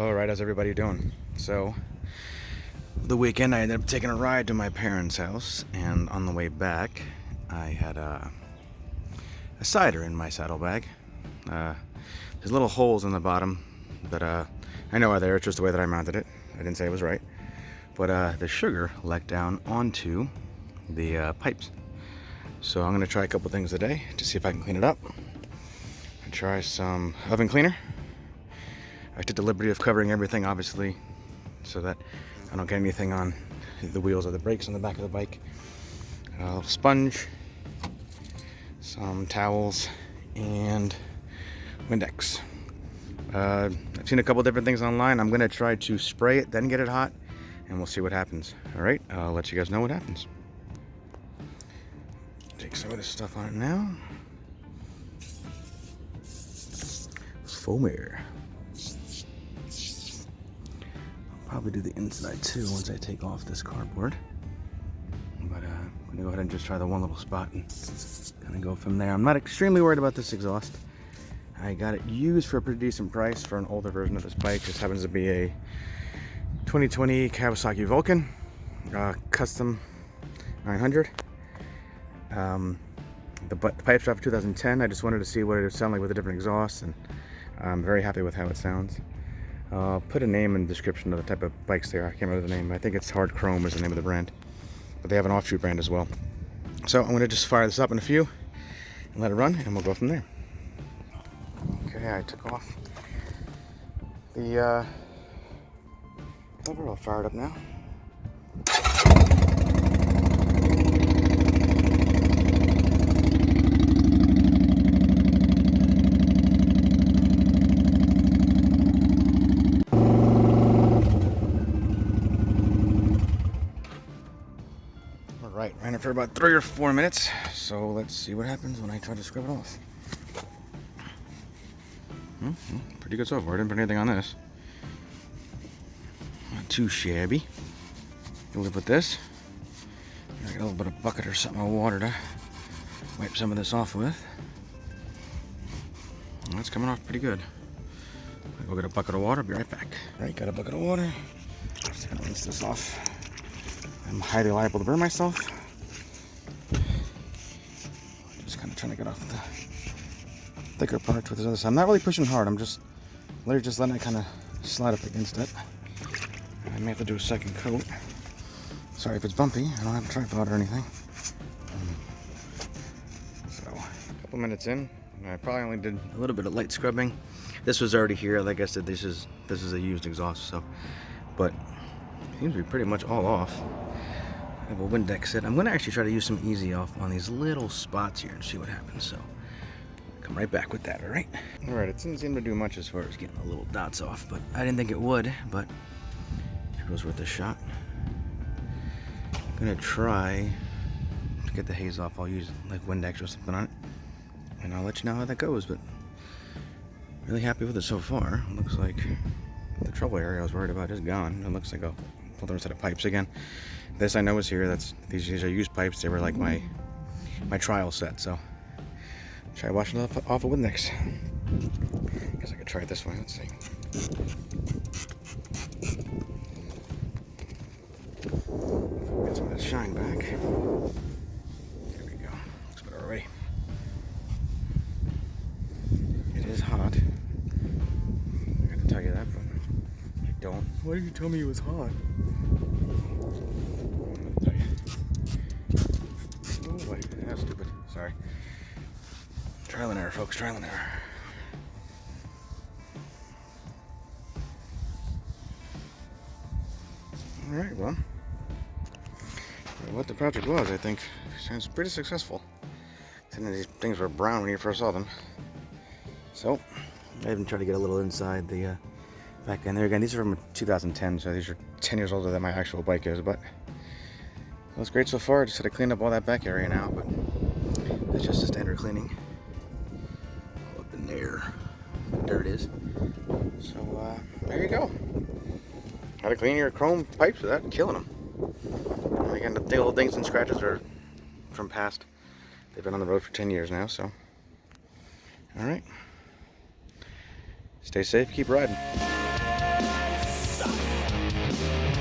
All right, how's everybody doing? So, the weekend I ended up taking a ride to my parents' house, and on the way back, I had a cider in my saddlebag. There's little holes in the bottom, but I know why they're. It's just the way that I mounted it. I didn't say it was right, but the sugar leaked down onto the pipes. So I'm gonna try a couple things today to see if I can clean it up. I try some oven cleaner. I took the liberty of covering everything, obviously, so that I don't get anything on the wheels or the brakes on the back of the bike. A sponge, some towels, and Windex. I've seen a couple different things online. I'm gonna try to spray it, then get it hot, and we'll see what happens. All right, I'll let you guys know what happens. Take some of this stuff on it now. Foamer. Probably do the inside too once I take off this cardboard, but I'm gonna go ahead and just try the one little spot and kind of go from there. I'm not extremely worried about this exhaust. I got it used for a pretty decent price for an older version of this bike. This happens to be a 2020 Kawasaki Vulcan custom 900. The pipes are off 2010. I just wanted to see what it would sound like with a different exhaust, and I'm very happy with how it sounds. I'll put a name in the description of the type of bikes they are. I can't remember the name. I think it's Hard Chrome is the name of the brand. But they have an offshoot brand as well. So I'm going to just fire this up in a few and let it run, and we'll go from there. Okay, I took off the cover. I'll fire it up now. Right, ran it for about 3 or 4 minutes, so let's see what happens when I try to scrub it off. Pretty good so far. I didn't put anything on this. Not too shabby. You'll live with this. I got a little bit of bucket or something of water to wipe some of this off with. And that's coming off pretty good. I'll go get a bucket of water, be right back. Right, got a bucket of water. Just gonna rinse this off. I'm highly liable to burn myself. Just kind of trying to get off the thicker parts with this other side. I'm not really pushing hard. I'm just literally just letting it kind of slide up against it. I may have to do a second coat. Sorry if it's bumpy. I don't have a tripod or anything. So, a couple minutes in. I probably only did a little bit of light scrubbing. This was already here. Like I said, this is a used exhaust. So, but it seems to be pretty much all off. I have a Windex set. I'm going to actually try to use some easy off on these little spots here and see what happens. So, come right back with that, all right? All right, it didn't seem to do much as far as getting the little dots off, but I didn't think it would, but it was worth a shot. I'm going to try to get the haze off. I'll use like Windex or something on it, and I'll let you know how that goes, but really happy with it so far. It looks like the trouble area I was worried about is gone. It looks like I'll pull the set of pipes again. This I know is here. These are used pipes. They were like my trial set. So try washing it off with Windex. Guess I could try it this way. Let's see. Get some of that shine back. There we go. Looks better already. It is hot. I got to tell you that, but I don't. Why did you tell me it was hot? Oh, wait, that's stupid. Sorry. Trial and error, folks. Trial and error. All right. Well, what the project was, I think, sounds pretty successful. Some of these things were brown when you first saw them. So, I even tried to get a little inside the back end there. Again, these are from 2010, so these are 10 years older than my actual bike is, but it looks great so far. I just had to clean up all that back area now, but it's just a standard cleaning. All up in there, the dirt is. So, there you go. How to clean your chrome pipes without killing them. And again, the little dings and scratches are from past. They've been on the road for 10 years now, so. All right. Stay safe, keep riding. Bye.